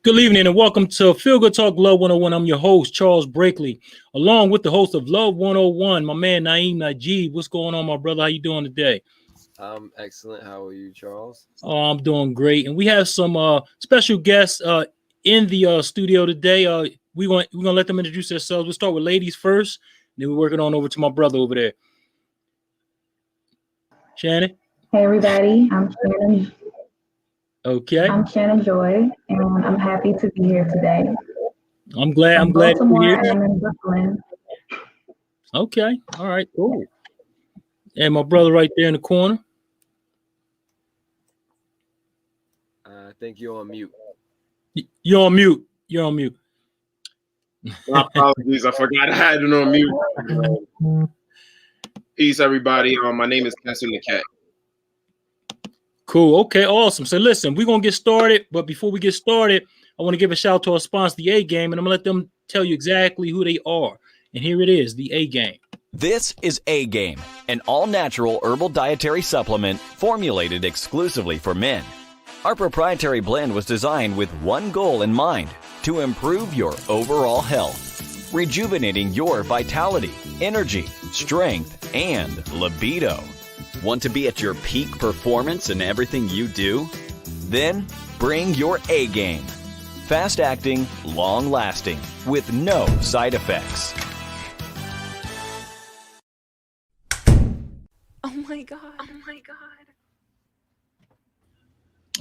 Good evening and welcome to Feel Good Talk Love 101. I'm your host, Charles Brakely, along with the host of Love 101, my man Naeem Najib. What's going on, my brother? How you doing today? I'm excellent. How are you, Charles? Oh, I'm doing great. And we have some special guests in the studio today. We're gonna let them introduce themselves. We'll start with ladies first, then we're working on over to my brother over there. Shannon? Hey everybody, Okay. I'm Shannon Joy, and I'm happy to be here today. I'm glad From I'm glad you're Baltimore, here. I am in Brooklyn. Okay. All right, cool. And my brother right there in the corner. I think you're on mute. You're on mute. You're on mute. My apologies. I forgot I had it on mute. Peace, everybody. My name is Cassie the Cat. Cool. Okay, awesome. So listen, we're gonna get started, but before we get started, I want to give a shout out to our sponsor, the A Game, and I'm gonna let them tell you exactly who they are. And here it is, the A Game. This is A Game, an all-natural herbal dietary supplement formulated exclusively for men. Our proprietary blend was designed with one goal in mind: to improve your overall health, rejuvenating your vitality, energy, strength, and libido. Want to be at your peak performance in everything you do? Then bring your A game. Fast-acting, long-lasting, with no side effects. Oh my God.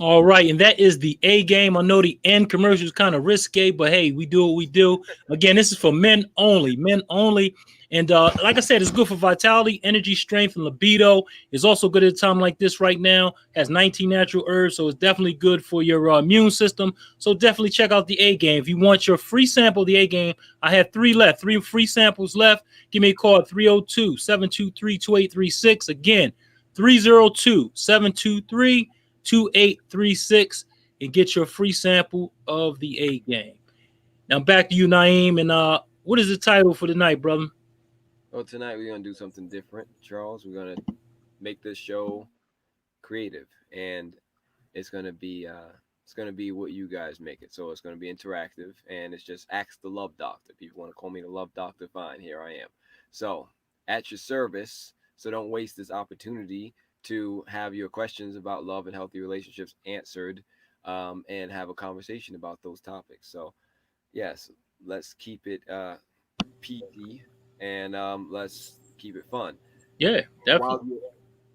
All right, and that is the A Game. I know the end commercial is kind of risque, but hey, we do what we do. Again, this is for men only, And like I said, it's good for vitality, energy, strength, and libido. It's also good at a time like this right now. Has 19 natural herbs, so it's definitely good for your immune system. So definitely check out the A Game. If you want your free sample of the A Game, I have three free samples left. Give me a call at 302-723-2836. Again, 302-723-2836 and get your free sample of the A Game. Now back to you, Naeem, and what is the title for tonight, brother? Well, tonight we're gonna do something different, Charles. We're gonna make this show creative, and it's gonna be what you guys make it. So it's gonna be interactive, and it's just Ask the Love Doctor. People want to call me the Love Doctor, fine. Here I am. So at your service. So don't waste this opportunity to have your questions about love and healthy relationships answered, and have a conversation about those topics. So yes, let's keep it PG, and let's keep it fun. Yeah, definitely.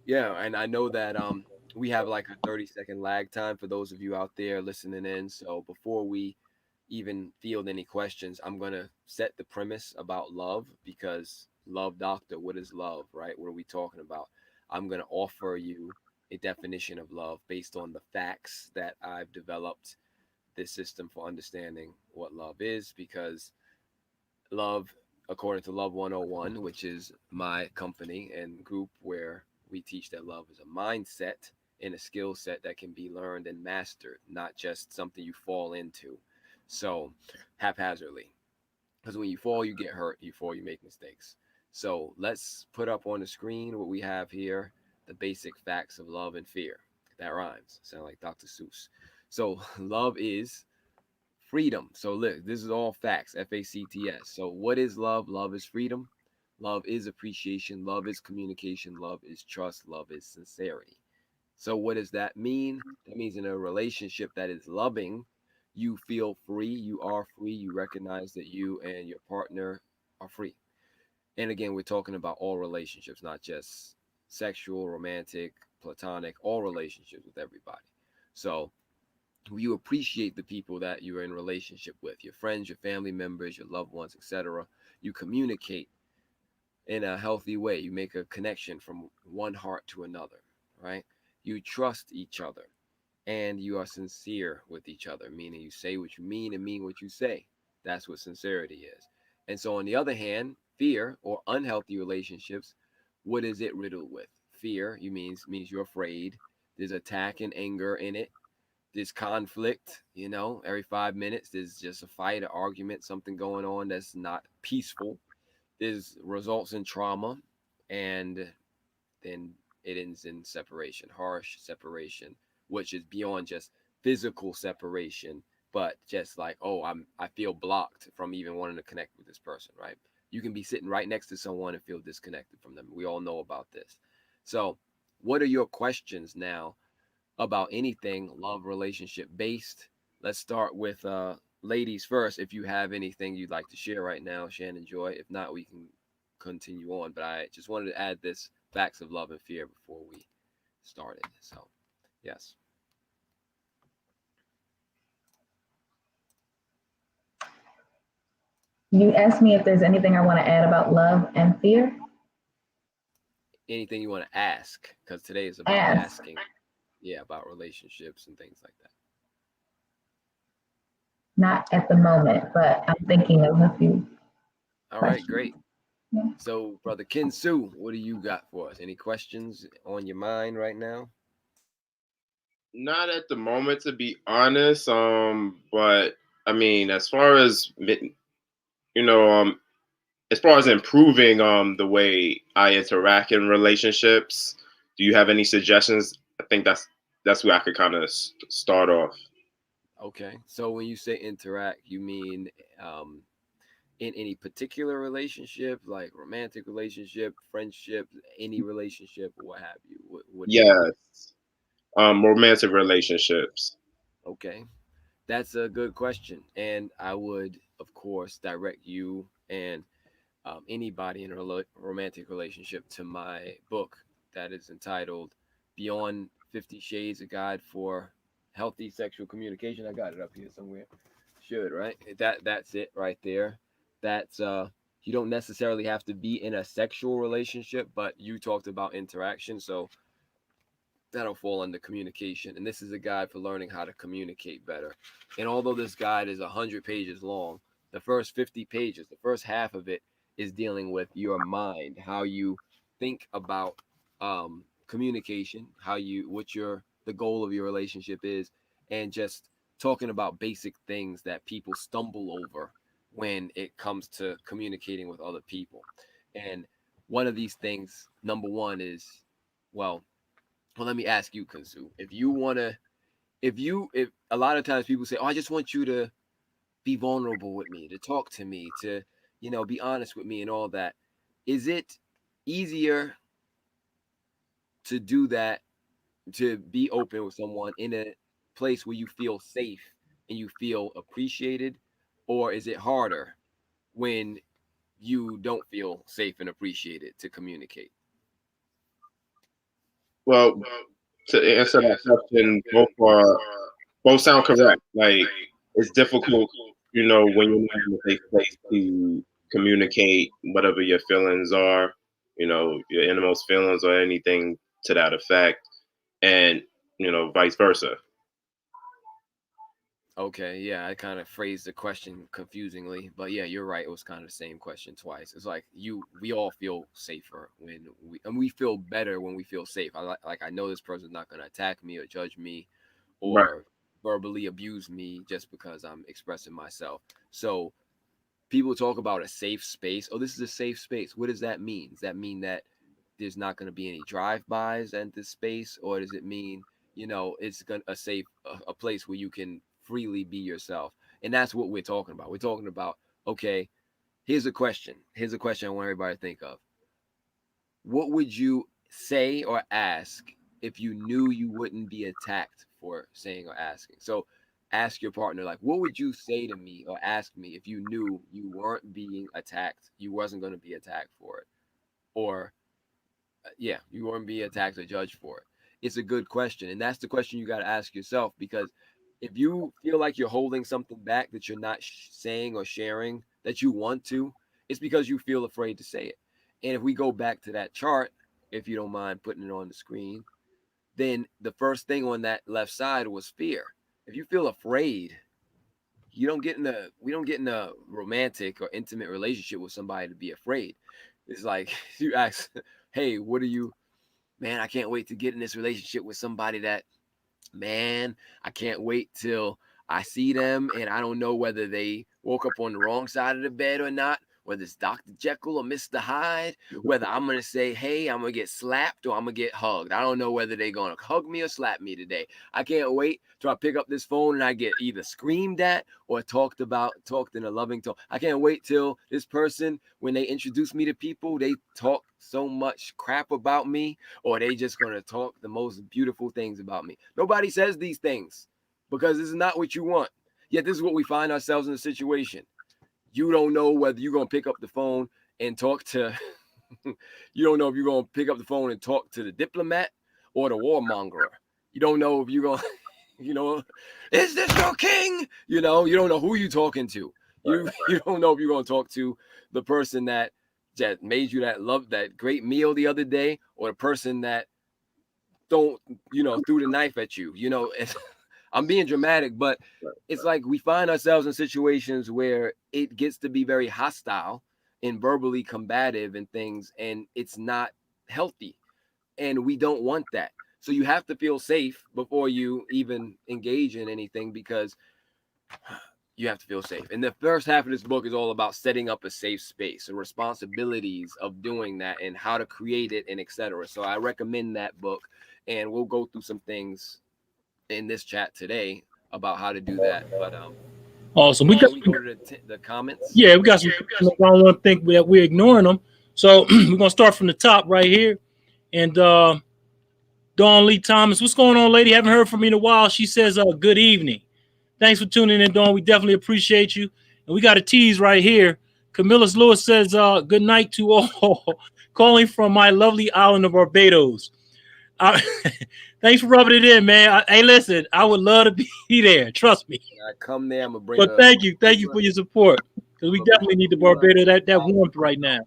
Yeah, and I know that we have like a 30-second lag time for those of you out there listening in. So before we even field any questions, I'm gonna set the premise about love, because love doctor, what is love, right? What are we talking about? I'm gonna offer you a definition of love based on the facts that I've developed this system for understanding what love is, because love, according to Love 101, which is my company and group where we teach that love is a mindset and a skill set that can be learned and mastered, not just something you fall into so haphazardly. Because when you fall, you get hurt. You fall, you make mistakes. So let's put up on the screen what we have here: the basic facts of love and fear. That rhymes. Sound like Dr. Seuss. So love is freedom. So look, this is all facts, FACTS. So what is love? Love is freedom. Love is appreciation. Love is communication. Love is trust. Love is sincerity. So what does that mean? That means in a relationship that is loving, you feel free. You are free. You recognize that you and your partner are free. And again, we're talking about all relationships, not just sexual, romantic, platonic, all relationships with everybody. So you appreciate the people that you're in relationship with, your friends, your family members, your loved ones, etc. You communicate in a healthy way. You make a connection from one heart to another, right? You trust each other, and you are sincere with each other, meaning you say what you mean and mean what you say. That's what sincerity is. And so on the other hand, fear or unhealthy relationships, what is it riddled with? Fear, you means you're afraid. There's attack and anger in it. There's conflict, every 5 minutes there's just a fight, an argument, something going on that's not peaceful. There's results in trauma, and then it ends in separation, harsh separation, which is beyond just physical separation. but just like, oh, I feel blocked from even wanting to connect with this person, right? You can be sitting right next to someone and feel disconnected from them. We all know about this. So, what are your questions now about anything love relationship based? Let's start with ladies first. If you have anything you'd like to share right now, Shannon Joy. If not, we can continue on. But I just wanted to add this facts of love and fear before we started. So, yes. You asked me if there's anything I want to add about love and fear. Anything you want to ask, because today is about Ask. asking, yeah, about relationships and things like that. Not at the moment, but I'm thinking of a few All right, questions. great. Yeah. So, Brother Kinsu, what do you got for us? Any questions on your mind right now? Not at the moment, to be honest. But I mean, know, as far as improving the way I interact in relationships, do you have any suggestions? I think that's where I could kind of start off. Okay. So when you say interact, you mean in any particular relationship, like romantic relationship, friendship, any relationship, or what have you? What do you mean? Yes, romantic relationships. Okay. That's a good question. And I would, of course, direct you and anybody in a romantic relationship to my book that is entitled Beyond 50 Shades, a Guide for Healthy Sexual Communication. I got it up here somewhere. Should, right? That's it right there. That's you don't necessarily have to be in a sexual relationship, but you talked about interaction, so that'll fall under communication. And this is a guide for learning how to communicate better. And although this guide is 100 pages long, the first 50 pages, the first half of it is dealing with your mind, how you think about communication, what the goal of your relationship is, and just talking about basic things that people stumble over when it comes to communicating with other people. And one of these things, number one, is, well, let me ask you, Kansu. If you wanna, if a lot of times people say, "Oh, I just want you to be vulnerable with me, to talk to me, to, be honest with me and all that." Is it easier to do that, to be open with someone in a place where you feel safe and you feel appreciated, or is it harder when you don't feel safe and appreciated to communicate? Well, to answer that question, both sound correct. Like it's difficult, when you're not in a safe place to communicate whatever your feelings are, your innermost feelings or anything to that effect, and vice versa. Okay, yeah, I kind of phrased the question confusingly, but yeah, you're right. It was kind of the same question twice. It's like we all feel safer and we feel better when we feel safe. Like I know this person's not gonna attack me or judge me, Right. or verbally abuse me just because I'm expressing myself. So people talk about a safe space. Oh, this is a safe space. What does that mean? Does that mean that there's not going to be any drive-bys at this space, or does it mean it's going a safe a place where you can freely be yourself? And that's what we're talking about. We're talking about, okay, here's a question. Here's a question I want everybody to think of. What would you say or ask if you knew you wouldn't be attacked for saying or asking? So ask your partner, like, what would you say to me or ask me if you knew you weren't being attacked, you wasn't going to be attacked for it, or yeah, you weren't being attacked or judged for it? It's a good question, and that's the question you got to ask yourself, because if you feel like you're holding something back that you're not saying or sharing that you want to, it's because you feel afraid to say it. And if we go back to that chart, if you don't mind putting it on the screen, then the first thing on that left side was fear. If you feel afraid, we don't get in a romantic or intimate relationship with somebody to be afraid. It's like you ask, hey, what are you, man, I can't wait to get in this relationship with somebody that, man, I can't wait till I see them and I don't know whether they woke up on the wrong side of the bed or not, whether it's Dr. Jekyll or Mr. Hyde, whether I'm going to say, hey, I'm going to get slapped or I'm going to get hugged. I don't know whether they're going to hug me or slap me today. I can't wait till I pick up this phone and I get either screamed at or talked in a loving tone. I can't wait till this person, when they introduce me to people, they talk so much crap about me, or they just going to talk the most beautiful things about me. Nobody says these things because this is not what you want. Yet this is what we find ourselves in a situation. You don't know whether you're going to pick up the phone and talk to, you don't know if you're going to pick up the phone and talk to the diplomat or the warmonger. You don't know if you're going to, is this your king? You don't know who you're talking to. You don't know if you're going to talk to the person that made you that great meal the other day, or the person that threw the knife at you. I'm being dramatic, but it's like we find ourselves in situations where it gets to be very hostile and verbally combative and things, and it's not healthy, and we don't want that. So you have to feel safe before you even engage in anything, because you have to feel safe. And the first half of this book is all about setting up a safe space and responsibilities of doing that and how to create it and etc. So I recommend that book, and we'll go through some things in this chat today about how to do that. But awesome. we go to the comments. Yeah, we got some. I don't want to think that we're ignoring them. So we're gonna start from the top right here. And Dawn Lee Thomas, what's going on, lady? Haven't heard from you in a while. She says, good evening. Thanks for tuning in, Dawn. We definitely appreciate you. And we got a tease right here. Camillus Lewis says, good night to all. Calling from my lovely island of Barbados. Thanks for rubbing it in, man. Hey, listen, I would love to be there. Trust me. I come there, I'm gonna bring. But thank you for your support, because we definitely need the Barbados that warmth right now.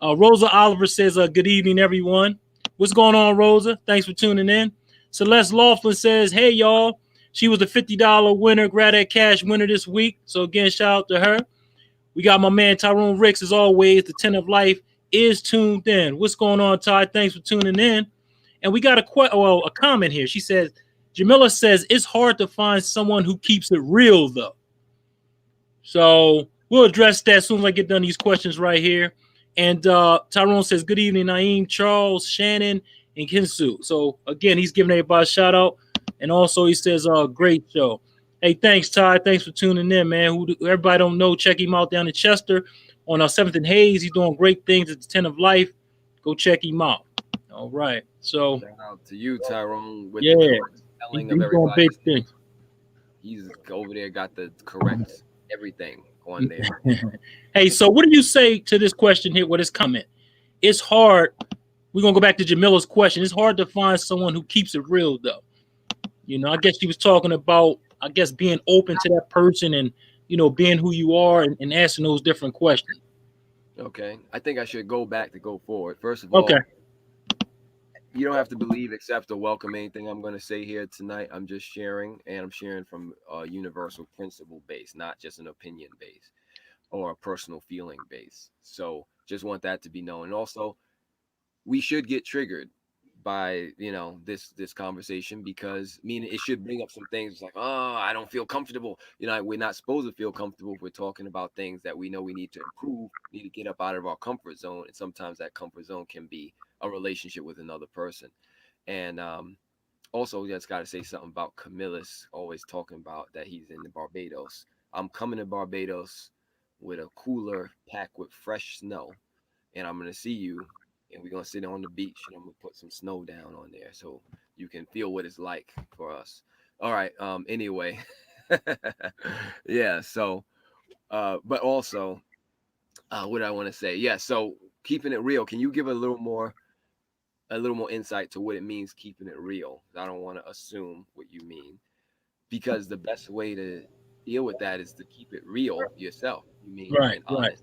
Rosa Oliver says, good evening, everyone. What's going on, Rosa? Thanks for tuning in. Celeste Laughlin says, hey, y'all. She was the $50 winner, grab that cash winner this week. So again, shout out to her. We got my man Tyrone Ricks, as always. The 10 of Life is tuned in. What's going on, Ty? Thanks for tuning in. And we got a comment here. She says, Jamila says, it's hard to find someone who keeps it real, though. So we'll address that as soon as I get done these questions right here. And Tyrone says, good evening, Naeem, Charles, Shannon, and Kinsu. So again, he's giving everybody a shout out. And also he says, great show. Hey, thanks, Ty. Thanks for tuning in, man. Who everybody don't know, check him out down in Chester on 7th and Hayes. He's doing great things at the 10 of Life. Go check him out. All right. So shout out to you, Tyrone. With yeah, the spelling he's of doing big things. He's over there, got the correct everything on there. Hey, so what do you say to this question here with this comment? It's hard. We're going to go back to Jamila's question. It's hard to find someone who keeps it real, though. I guess she was talking about, being open to that person and, being who you are and asking those different questions. Okay. I think I should go back to go forward. First of all, okay. You don't have to believe, accept, or welcome anything I'm going to say here tonight. I'm just sharing, and I'm sharing from a universal principle base, not just an opinion base or a personal feeling base. So just want that to be known. And also, we should get triggered by this conversation, because it should bring up some things like, oh, I don't feel comfortable. We're not supposed to feel comfortable if we're talking about things that we know we need to improve, need to get up out of our comfort zone. And sometimes that comfort zone can be a relationship with another person. And also, just got to say something about Camillus always talking about that he's in the Barbados. I'm coming to Barbados with a cooler packed with fresh snow, and I'm going to see you, and we're going to sit on the beach, and I'm going to put some snow down on there so you can feel what it's like for us. All right. Anyway. Yeah. So, but also, what do I want to say? Yeah. So keeping it real, can you give a little more insight to what it means keeping it real? I don't want to assume what you mean, because the best way to deal with that is to keep it real yourself. You mean Right, and honest. right.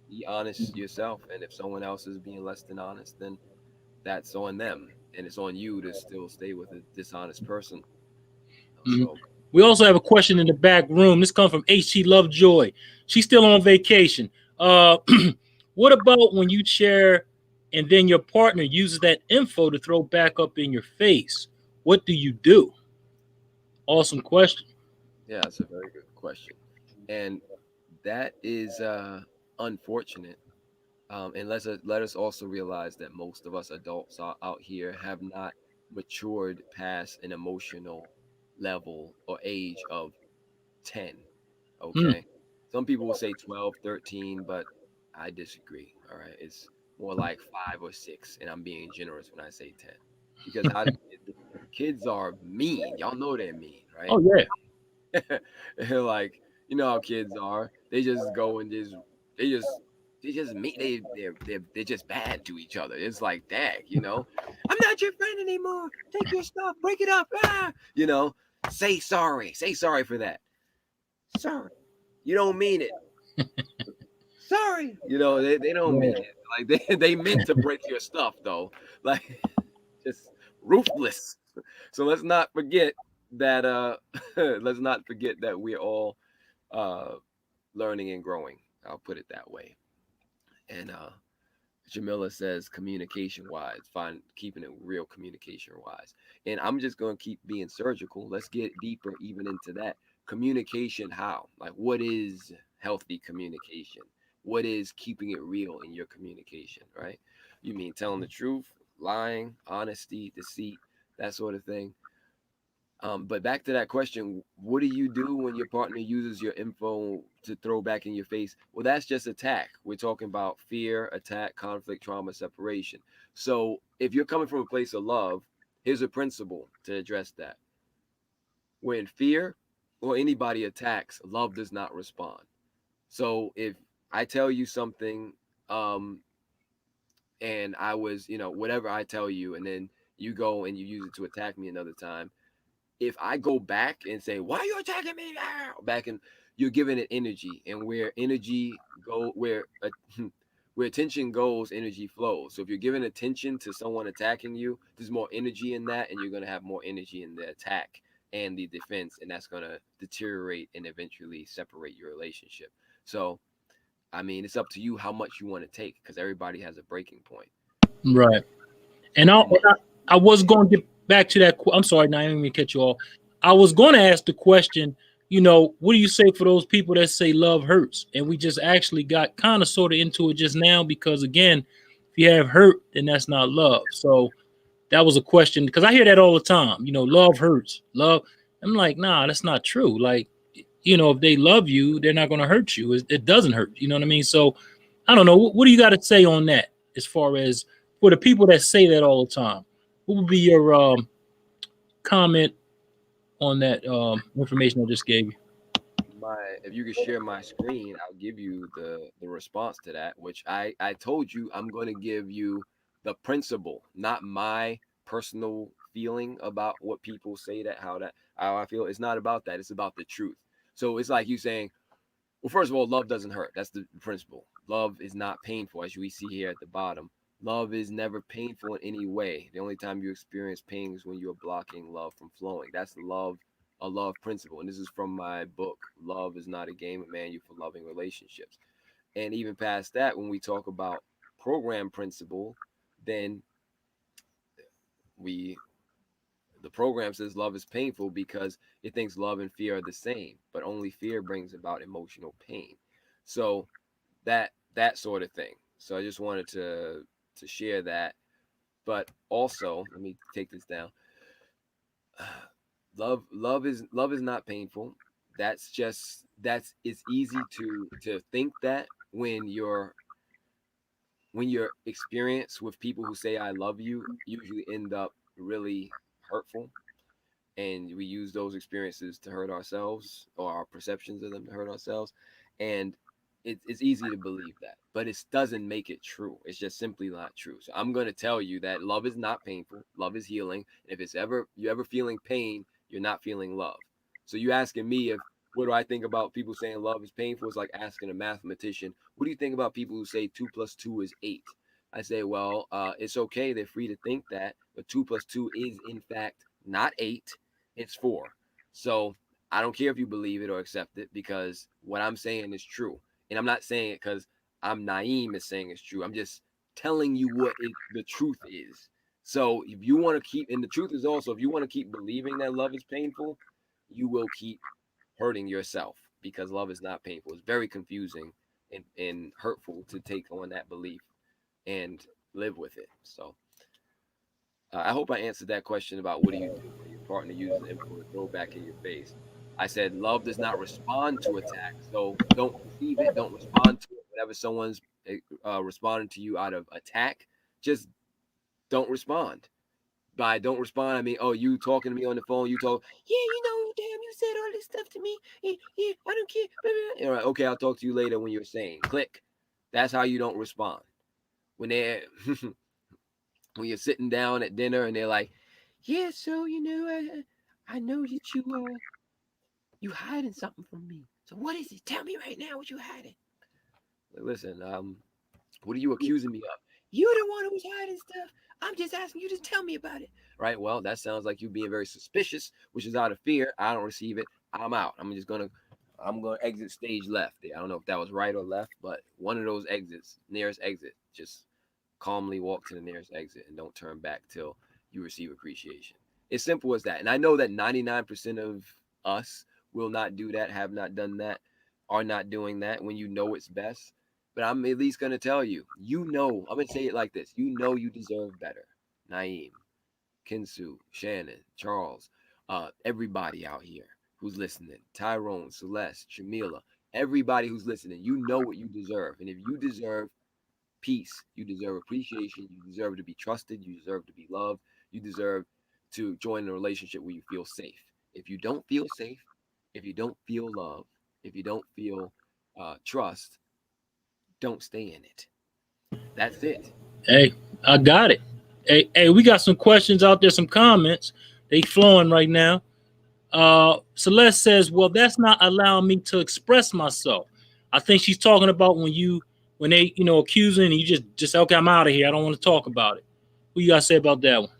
Be honest yourself, and if someone else is being less than honest, then that's on them, and it's on you to still stay with a dishonest person. So we also have a question in the back room. This comes from HT Lovejoy. She's still on vacation. What about when you share and then your partner uses that info to throw back up in your face? What do you do? Awesome question. yeah, that's a very good question, and that is unfortunate. And let us also realize that most of us adults out here have not matured past an emotional level or age of 10. Mm. Okay. Some people will say 12, 13, but I disagree. All right. It's more like 5 or 6. And I'm being generous when I say 10 because kids are mean. Y'all know they're mean, right? Oh yeah. Like, you know how kids are. They just go and they just they just meet they're just bad to each other. It's like, dag, I'm not your friend anymore. Take your stuff, break it up. Say sorry. Say sorry for that. Sorry. You don't mean it. Sorry. They don't Yeah. mean it. Like they meant to break your stuff though. Like just ruthless. So let's not forget that let's not forget that we're all uh learning and growing. I'll put it that way. And Jamila says communication wise, find keeping it real communication wise. And I'm just gonna keep being surgical. Let's get deeper even into that. Communication how? Like what is healthy communication? What is keeping it real in your communication, right? You mean telling the truth, lying, honesty, deceit, that sort of thing. But back to that question, what do you do when your partner uses your info to throw back in your face? Well, that's just attack. We're talking about fear, attack, conflict, trauma, separation. So if you're coming from a place of love, here's a principle to address that. When fear or anybody attacks, love does not respond. So if I tell you something, um, and I was, whatever I tell you, and then you go and you use it to attack me another time, if I go back and say, "Why are you attacking me?" Back and you're giving it energy, and where energy go, where attention goes, energy flows. So if you're giving attention to someone attacking you, there's more energy in that, and you're gonna have more energy in the attack and the defense, and that's gonna deteriorate and eventually separate your relationship. So, I mean, it's up to you how much you want to take, because everybody has a breaking point. Right. And I was going to get back to that. I'm sorry, now I didn't mean to cut you off. I was going to ask the question, what do you say for those people that say love hurts? And we just actually got kind of sort of into it just now because, again, if you have hurt, then that's not love. So that was a question because I hear that all the time. Love hurts. Love. I'm like, nah, that's not true. Like, if they love you, they're not going to hurt you. It doesn't hurt. You know what I mean? So I don't know. What do you got to say on that as far as for the people that say that all the time? What would be your comment on that information I just gave you? If you could share my screen, I'll give you the response to that, which I told you I'm going to give you the principle, not my personal feeling about what people say how I feel. It's not about that. It's about the truth. So it's like you saying, well, first of all, love doesn't hurt. That's the principle. Love is not painful, as we see here at the bottom. Love is never painful in any way. The only time you experience pain is when you're blocking love from flowing. That's love, a love principle. And this is from my book, Love is Not a Game, a Manual for Loving Relationships. And even past that, when we talk about program principle, then we the program says love is painful because it thinks love and fear are the same, but only fear brings about emotional pain. So that sort of thing. So I just wanted to share that. But also, let me take this down. Love is not painful. That's it's easy to think that when your experience with people who say I love you usually end up really hurtful, and we use those experiences to hurt ourselves or our perceptions of them to hurt ourselves, and it's easy to believe that, but it doesn't make it true. It's just simply not true. So I'm going to tell you that love is not painful. Love is healing. And if you're ever feeling pain, you're not feeling love. So you asking me if what do I think about people saying love is painful is like asking a mathematician, what do you think about people who say 2 plus 2 is 8? I say, well, it's okay. They're free to think that, but 2 plus 2 is in fact not 8, it's 4. So I don't care if you believe it or accept it, because what I'm saying is true. And I'm not saying it because I'm Naeem is saying it's true. I'm just telling you what the truth is. So if you want to keep, and the truth is also, if you want to keep believing that love is painful, you will keep hurting yourself, because love is not painful. It's very confusing, and hurtful to take on that belief and live with it. So I hope I answered that question about what do you do when your partner uses influence throw back in your face. I said love does not respond to attack, so don't receive it. Don't respond to it. Whenever someone's responding to you out of attack, just don't respond. By don't respond, I mean, oh, you talking to me on the phone, you talk, yeah, damn, you said all this stuff to me. Yeah, yeah, I don't care. Blah, blah. All right, okay, I'll talk to you later when you're saying click. That's how you don't respond. When they're when you're sitting down at dinner and they're like, yeah, so I know that you hiding something from me. So what is it? Tell me right now what you hiding. Like, listen, what are you accusing me of? You're the one who's hiding stuff. I'm just asking you to tell me about it. Right? Well, that sounds like you being very suspicious, which is out of fear. I don't receive it. I'm out. I'm gonna exit stage left. I don't know if that was right or left, but one of those exits, nearest exit, just calmly walk to the nearest exit and don't turn back till you receive appreciation. It's simple as that. And I know that 99% of us will not do that, have not done that, are not doing that when you know it's best. But I'm at least going to tell you, I'm going to say it like this. You deserve better. Naeem, Kinsu, Shannon, Charles, everybody out here who's listening, Tyrone, Celeste, Shamila, everybody who's listening, you know what you deserve. And if you deserve peace, you deserve appreciation, you deserve to be trusted, you deserve to be loved, you deserve to join a relationship where you feel safe. If you don't feel safe, if you don't feel love, if you don't feel trust, don't stay in it. That's it. Hey, I got it. Hey, we got some questions out there, some comments. They flowing right now. Celeste says, "Well, that's not allowing me to express myself." I think she's talking about when they accusing and you just say, "Okay, I'm out of here. I don't want to talk about it." What you got to say about that one?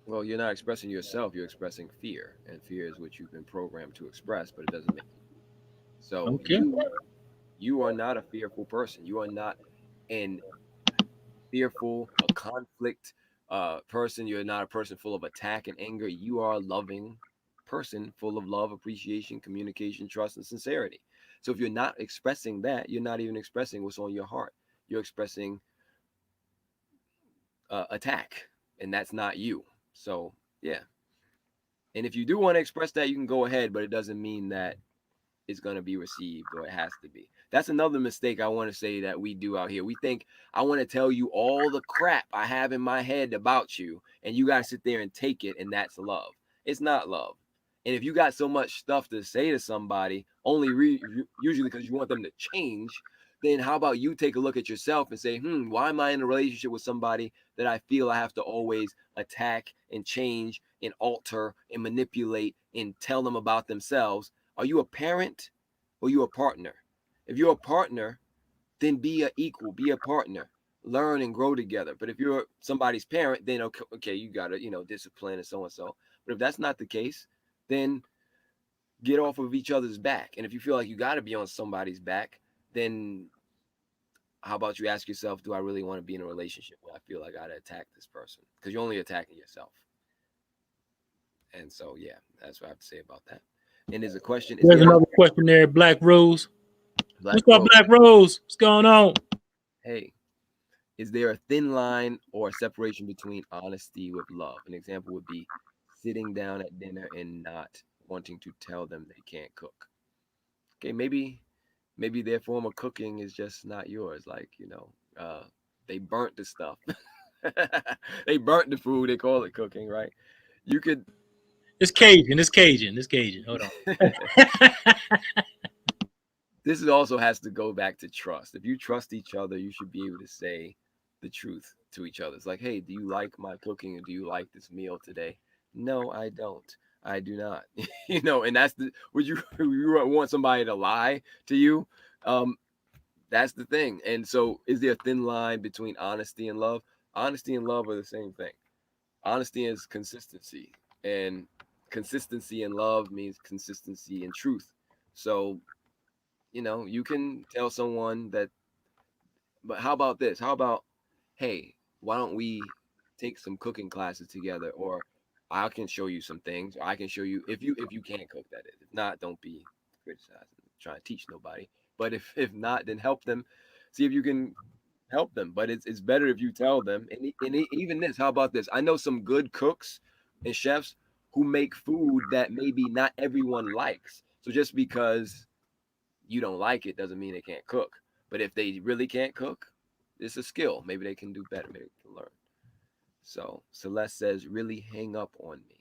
Well, you're not expressing yourself, you're expressing fear. And fear is what you've been programmed to express, but it doesn't make you. So Okay. you are not a fearful person. You are not an a conflict person. You're not a person full of attack and anger. You are a loving person full of love, appreciation, communication, trust, and sincerity. So if you're not expressing that, you're not even expressing what's on your heart. You're expressing attack, and that's not you. So yeah. And if you do want to express that, you can go ahead, but it doesn't mean that is going to be received or it has to be. That's another mistake I want to say that we do out here. We think I want to tell you all the crap I have in my head about you, and you got to sit there and take it, and that's love. It's not love. And if you got so much stuff to say to somebody, usually because you want them to change, then how about you take a look at yourself and say, why am I in a relationship with somebody that I feel I have to always attack and change and alter and manipulate and tell them about themselves? Are you a parent or you a partner? If you're a partner, then be an equal, be a partner, learn and grow together. But if you're somebody's parent, then okay, you gotta, discipline and so and so. But if that's not the case, then get off of each other's back. And if you feel like you gotta be on somebody's back, then how about you ask yourself, do I really want to be in a relationship where I feel like I gotta attack this person? Because you're only attacking yourself. And so yeah, that's what I have to say about that. And there's a question. There's another question there, Black Rose. What's up, Black Rose? What's going on? Hey, is there a thin line or a separation between honesty with love? An example would be sitting down at dinner and not wanting to tell them they can't cook. Okay, maybe their form of cooking is just not yours. Like, they burnt the stuff. They burnt the food. They call it cooking, right? You could. It's Cajun. It's Cajun. It's Cajun. Hold on. This also has to go back to trust. If you trust each other, you should be able to say the truth to each other. It's like, hey, do you like my cooking, or do you like this meal today? No, I don't. I do not. And that's would you want somebody to lie to you? That's the thing. And so is there a thin line between honesty and love? Honesty and love are the same thing. Honesty is consistency, and consistency and love means consistency and truth. So you can tell someone that, but how about this? How about, hey, why don't we take some cooking classes together? Or I can show you some things. Or I can show you if you can't cook, that is. If not, don't be criticizing, trying to teach nobody. But if not, then help them. See if you can help them. But it's better if you tell them. And even this, how about this? I know some good cooks and chefs who make food that maybe not everyone likes. So just because you don't like it doesn't mean they can't cook. But if they really can't cook, it's a skill. Maybe they can do better. Maybe they can learn. So Celeste says, really hang up on me.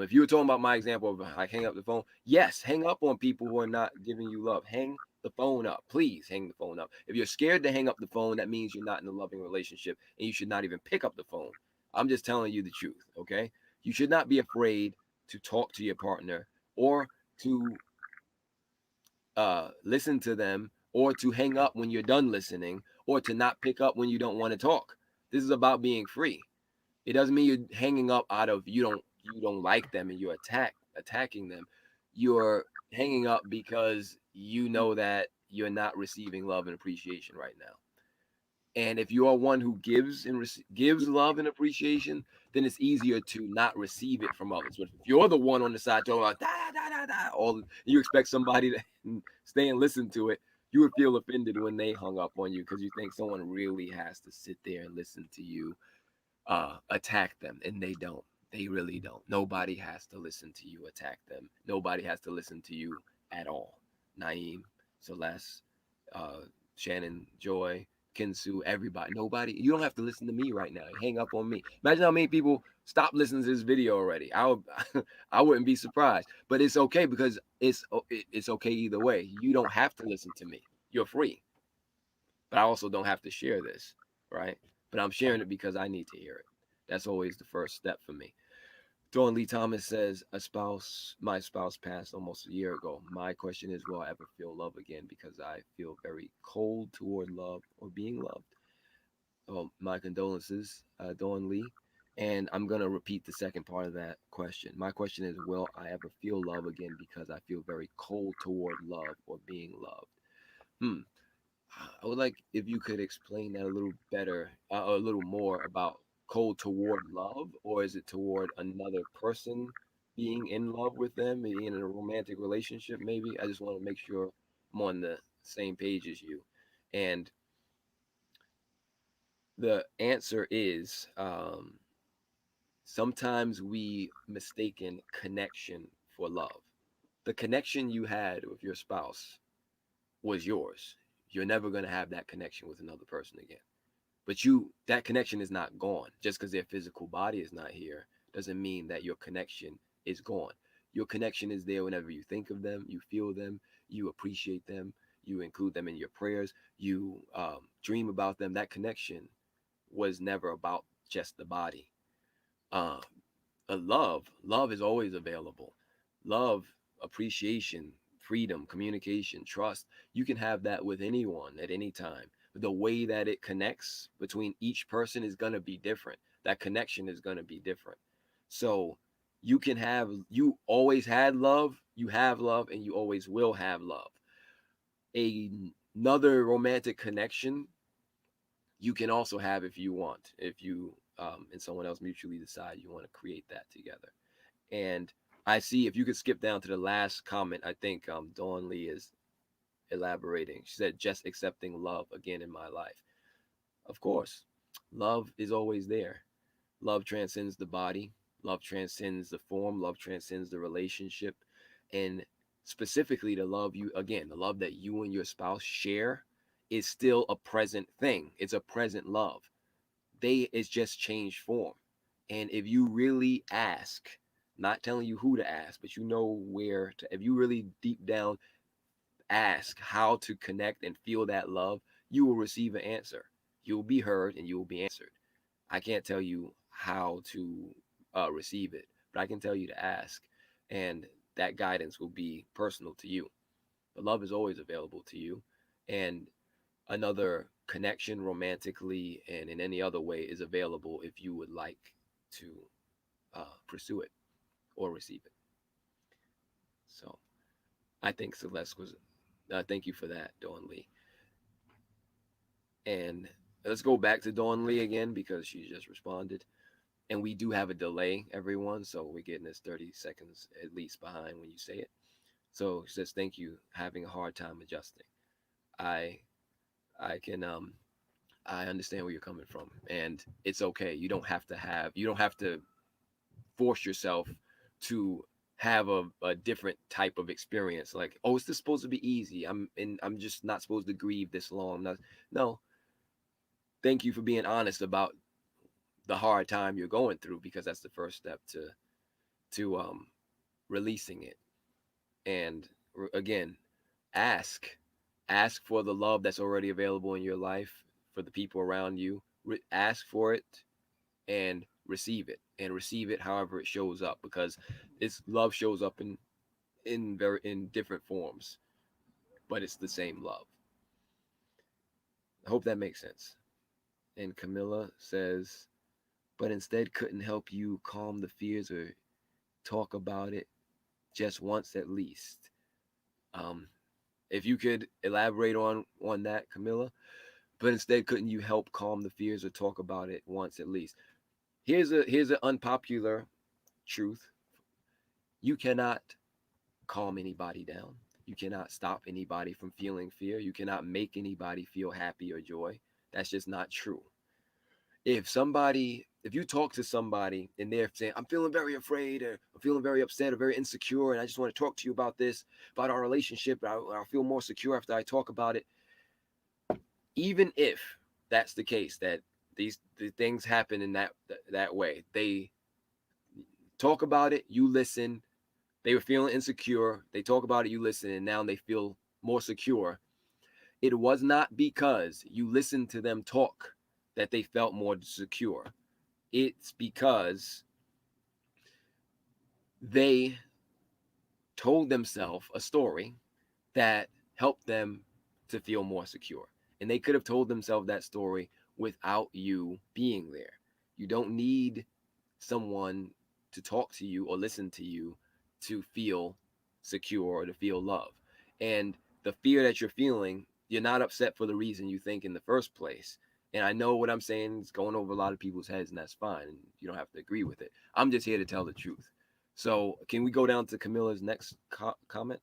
If you were talking about my example of like hang up the phone, yes, hang up on people who are not giving you love. Hang the phone up. Please hang the phone up. If you're scared to hang up the phone, that means you're not in a loving relationship and you should not even pick up the phone. I'm just telling you the truth, okay? You should not be afraid to talk to your partner or to listen to them or to hang up when you're done listening or to not pick up when you don't want to talk. This is about being free. It doesn't mean you're hanging up out of you don't like them and you're attacking them. You're hanging up because you know that you're not receiving love and appreciation right now. And if you are one who gives love and appreciation, then it's easier to not receive it from others. But if you're the one on the side talking about da da da da, all you expect somebody to stay and listen to it, you would feel offended when they hung up on you because you think someone really has to sit there and listen to you attack them, and they don't. They really don't. Nobody has to listen to you attack them. Nobody has to listen to you at all. Naeem, Celeste, Shannon, Joy, Kinsu, everybody. Nobody. You don't have to listen to me right now. Hang up on me. Imagine how many people stop listening to this video already. I would, I wouldn't be surprised. But it's okay because it's okay either way. You don't have to listen to me. You're free. But I also don't have to share this, right? But I'm sharing it because I need to hear it. That's always the first step for me. Dawn Lee Thomas says, my spouse passed almost a year ago. My question is, will I ever feel love again? Because I feel very cold toward love or being loved. Oh, my condolences, Dawn Lee. And I'm going to repeat the second part of that question. My question is, will I ever feel love again? Because I feel very cold toward love or being loved. I would like if you could explain that a little better, a little more about cold toward love, or is it toward another person being in love with them, being in a romantic relationship? Maybe I just want to make sure I'm on the same page as you. And the answer is sometimes we mistaken connection for love. The connection you had with your spouse was yours. You're never going to have that connection with another person again. But that connection is not gone. Just because their physical body is not here doesn't mean that your connection is gone. Your connection is there whenever you think of them, you feel them, you appreciate them, you include them in your prayers, you dream about them. That connection was never about just the body. Uh, love is always available. Love, appreciation, freedom, communication, trust. You can have that with anyone at any time. The way that it connects between each person is going to be different. That connection is going to be different. So you always had love, you have love, and you always will have love. Another romantic connection you can also have if you want, if you and someone else mutually decide you want to create that together. And I see if you could skip down to the last comment, I think Dawn Lee is elaborating. She said, just accepting love again in my life. Of course, love is always there. Love transcends the body. Love transcends the form. Love transcends the relationship. And specifically the love the love that you and your spouse share is still a present thing. It's a present love. It's just changed form. And if you really ask, not telling you who to ask, but you know where to, if you really deep down ask how to connect and feel that love, you will receive an answer. You'll be heard and you will be answered. I can't tell you how to receive it, but I can tell you to ask. And that guidance will be personal to you. But love is always available to you. And another connection romantically and in any other way is available if you would like to pursue it or receive it. So I think Celeste was, thank you for that, Dawn Lee. And let's go back to Dawn Lee again because she just responded. And we do have a delay, everyone. So we're getting this 30 seconds at least behind when you say it. So she says, thank you, having a hard time adjusting. I I can I understand where you're coming from, and it's okay. You don't have to force yourself to have a different type of experience. Like, oh, it's just supposed to be easy. I'm just not supposed to grieve this long. No, thank you for being honest about the hard time you're going through, because that's the first step to releasing it. And again, ask ask for the love that's already available in your life for the people around you. Ask for it and receive it however it shows up, because it's love shows up in different forms, but it's the same love. I hope that makes sense. And Camilla says, but instead couldn't help you calm the fears or talk about it just once at least. Um, if you could elaborate on that, Camilla, but instead couldn't you help calm the fears or talk about it once at least? Here's an unpopular truth. You cannot calm anybody down. You cannot stop anybody from feeling fear. You cannot make anybody feel happy or joy. That's just not true. If you talk to somebody and they're saying, I'm feeling very afraid, or I'm feeling very upset or very insecure, and I just want to talk to you about this, about our relationship, I'll feel more secure after I talk about it. Even if that's the case, that the things happen in that way, they talk about it, you listen. They were feeling insecure. They talk about it, you listen, and now they feel more secure. It was not because you listened to them talk that they felt more secure. It's because they told themselves a story that helped them to feel more secure. And they could have told themselves that story without you being there. You don't need someone to talk to you or listen to you to feel secure or to feel love. And the fear that you're feeling, you're not upset for the reason you think in the first place. And I know what I'm saying is going over a lot of people's heads, and that's fine. And you don't have to agree with it. I'm just here to tell the truth. So can we go down to Camilla's next comment?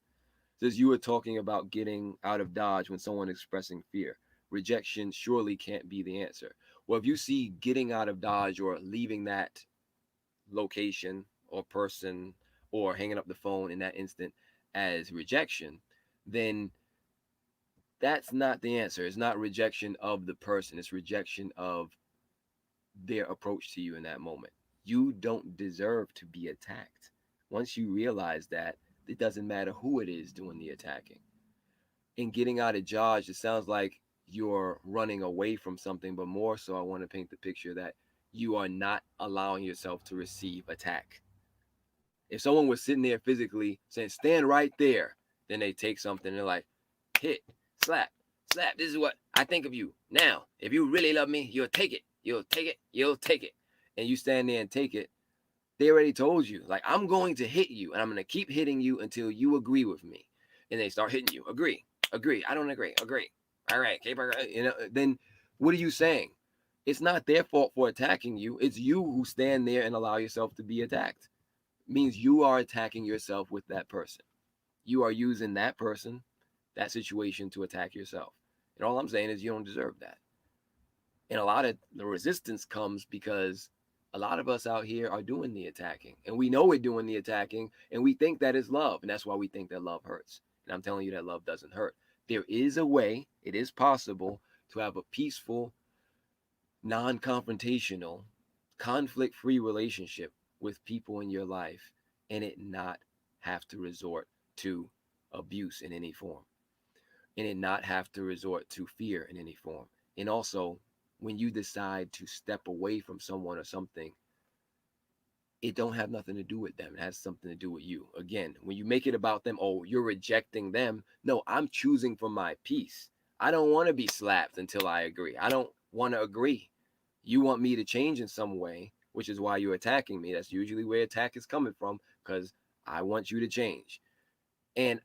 It says, you were talking about getting out of Dodge when someone expressing fear. Rejection surely can't be the answer. Well, if you see getting out of Dodge or leaving that location or person or hanging up the phone in that instant as rejection, then that's not the answer. It's not rejection of the person. It's rejection of their approach to you in that moment. You don't deserve to be attacked. Once you realize that, it doesn't matter who it is doing the attacking. In getting out of Dodge, it sounds like you're running away from something, but more so, I want to paint the picture that you are not allowing yourself to receive attack. If someone was sitting there physically saying, stand right there, then they take something and they're like, hit, slap, slap. This is what I think of you. Now, if you really love me, you'll take it. You'll take it. You'll take it. And you stand there and take it. They already told you, like, I'm going to hit you and I'm going to keep hitting you until you agree with me. And they start hitting you. Agree. I don't agree. All right. Then what are you saying? It's not their fault for attacking you. It's you who stand there and allow yourself to be attacked. It means you are attacking yourself with that person. You are using that person, that situation, to attack yourself. And all I'm saying is you don't deserve that. And a lot of the resistance comes because a lot of us out here are doing the attacking, and we know we're doing the attacking, and we think that is love. And that's why we think that love hurts. And I'm telling you that love doesn't hurt. There is a way, it is possible to have a peaceful, non-confrontational, conflict-free relationship with people in your life and it not have to resort to abuse in any form, and it not have to resort to fear in any form. And also, when you decide to step away from someone or something, it don't have nothing to do with them. It has something to do with you. Again, when you make it about them, oh, you're rejecting them. No, I'm choosing for my peace. I don't want to be slapped until I agree. I don't want to agree. You want me to change in some way, which is why you're attacking me. That's usually where attack is coming from, because I want you to change. And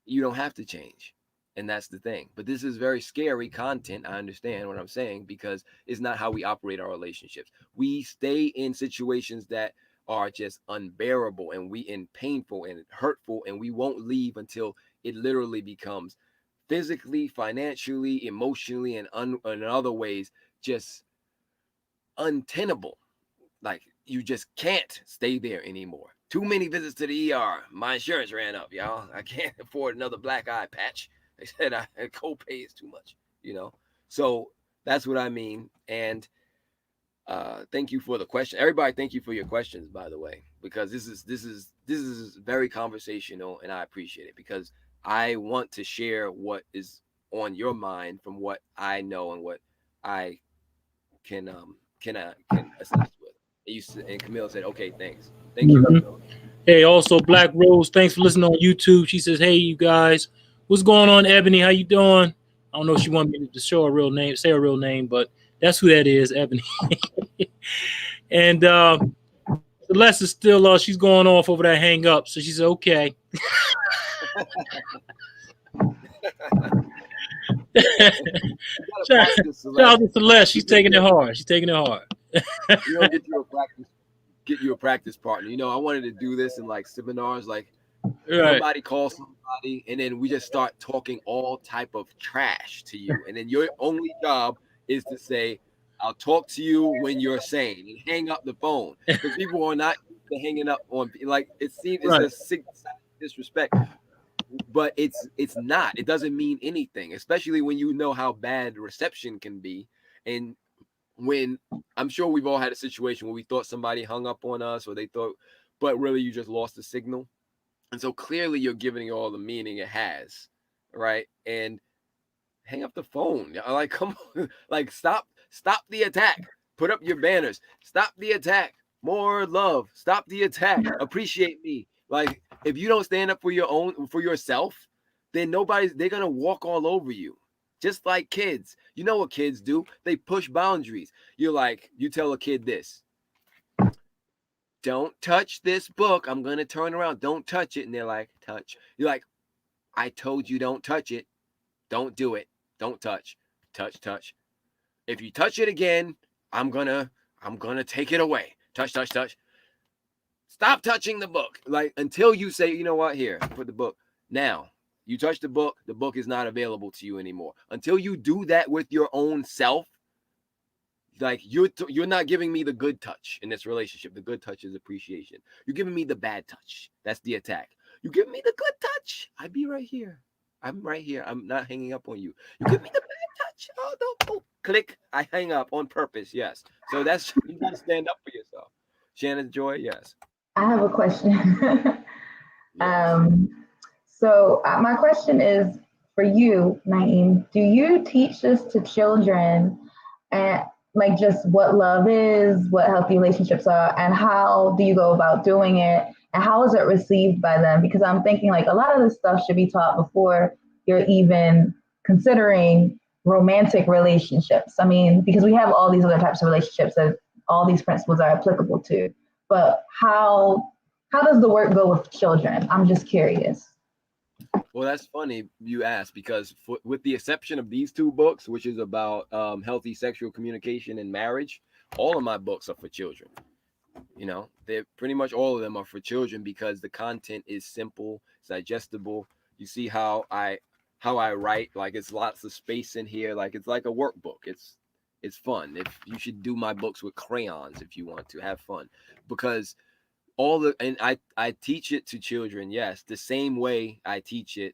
you don't have to change. And that's the thing. But this is very scary content. I understand what I'm saying, because it's not how we operate our relationships. We stay in situations that are just unbearable and painful and hurtful, and we won't leave until it literally becomes physically, financially, emotionally, and in other ways, just untenable. Like you just can't stay there anymore. Too many visits to the ER. My insurance ran up, y'all. I can't afford another black eye patch. They said I copay is too much, you know. So that's what I mean. And thank you for the question. Everybody, thank you for your questions, by the way, because this is very conversational, and I appreciate it because I want to share what is on your mind from what I know and what I can assist with. And Camille said, "Okay, thanks. Thank you, Mhm. Camille." Hey, also Black Rose, thanks for listening on YouTube. She says, "Hey, you guys, what's going on, Ebony? How you doing?" I don't know if she wanted me to show her real name, say her real name, but that's who that is, Ebony. And Celeste is still, she's going off over that hang up. So she said, "Okay." You gotta Shout practice, out Celeste. to Celeste. She's You get taking it hard. She's taking it hard. you know, get you a practice partner. You know, I wanted to do this in like seminars, like Right. somebody calls somebody and then we just start talking all type of trash to you, and then your only job is to say, "I'll talk to you when you're sane," and hang up the phone, because people are not hanging up on, like, it seems it's Right. a disrespect, but it's not. It doesn't mean anything, especially when you know how bad reception can be. And when I'm sure we've all had a situation where we thought somebody hung up on us, or they thought, but really you just lost the signal. And so clearly you're giving it all the meaning it has, right? And hang up the phone. Like, come on, like stop the attack. Put up your banners. Stop the attack. More love. Stop the attack. Appreciate me. Like, if you don't stand up for yourself, then they're gonna walk all over you. Just like kids. You know what kids do? They push boundaries. You tell a kid this. Don't touch this book. I'm going to turn around. Don't touch it. And they're like, touch. You're like, I told you don't touch it. Don't do it. Don't touch. Touch. If you touch it again, I'm going to take it away. Touch. Stop touching the book. Like, until you say, you know what, here, put the book. Now, you touch the book is not available to you anymore. Until you do that with your own self, like, you're not giving me the good touch in this relationship. The good touch is appreciation. You're giving me the bad touch. That's the attack. You give me the good touch, I'd be right here. I'm right here. I'm not hanging up on you. You give me the bad touch. Oh, don't click. I hang up on purpose. Yes. So that's, you got to stand up for yourself. Shannon Joy. Yes. I have a question. Yes. My question is for you, Naeem. Do you teach this to children, and like just what love is, what healthy relationships are, and how do you go about doing it, and how is it received by them? Because I'm thinking like a lot of this stuff should be taught before you're even considering romantic relationships. I mean, because we have all these other types of relationships that all these principles are applicable to. But how does the work go with children? I'm just curious. Well, that's funny you ask, because with the exception of these two books, which is about healthy sexual communication and marriage, all of my books are for children. You know, they're pretty much all of them are for children because the content is simple, it's digestible. You see how I write, like, it's lots of space in here, like it's like a workbook. It's fun. If you should do my books with crayons if you want to have fun, because I teach it to children, yes, the same way I teach it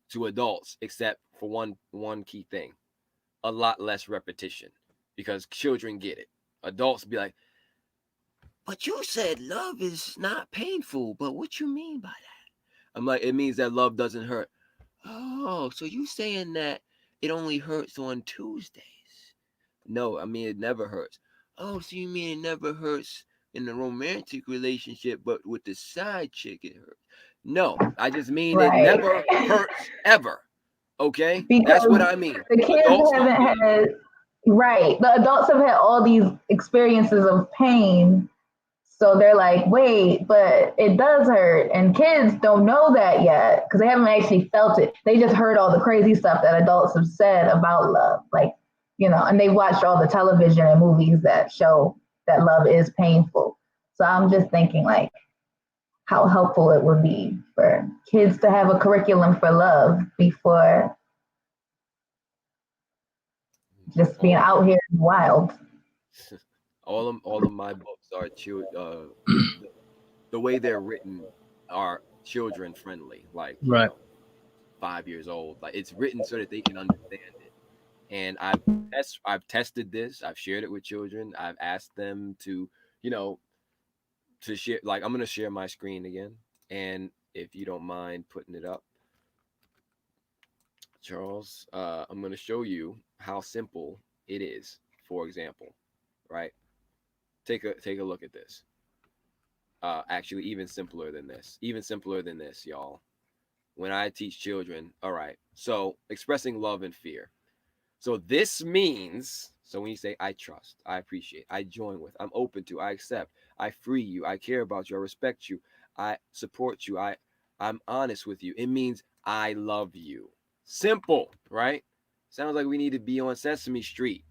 to adults, except for one key thing: a lot less repetition, because children get it. Adults be like, "But you said love is not painful, but what you mean by that?" I'm like, "It means that love doesn't hurt." "Oh, so you saying that it only hurts on Tuesdays?" "No, I mean it never hurts." "Oh, so you mean it never hurts in a romantic relationship, but with the side chick it hurts?" "No, I just mean it Right. never hurts ever." Okay? That's what Because I mean. the kids Adults don't haven't get it. had, right. The adults have had all these experiences of pain. So they're like, wait, but it does hurt. And kids don't know that yet because they haven't actually felt it. They just heard all the crazy stuff that adults have said about love. Like, and they watched all the television and movies that show that love is painful. So I'm just thinking like how helpful it would be for kids to have a curriculum for love before just being out here in the wild. All of my books are the way they're written are children friendly, like Right. 5 years old. Like it's written so that they can understand it. And I've tested this. I've shared it with children. I've asked them to, you know, to share. Like I'm gonna share my screen again, and if you don't mind putting it up, Charles, I'm gonna show you how simple it is. For example, right? Take a look at this. Actually, even simpler than this. Even simpler than this, y'all. When I teach children, all right. So expressing love and fear. So this means, so when you say, I trust, I appreciate, I join with, I'm open to, I accept, I free you, I care about you, I respect you, I support you, I'm honest with you. It means I love you. Simple, right? Sounds like we need to be on Sesame Street.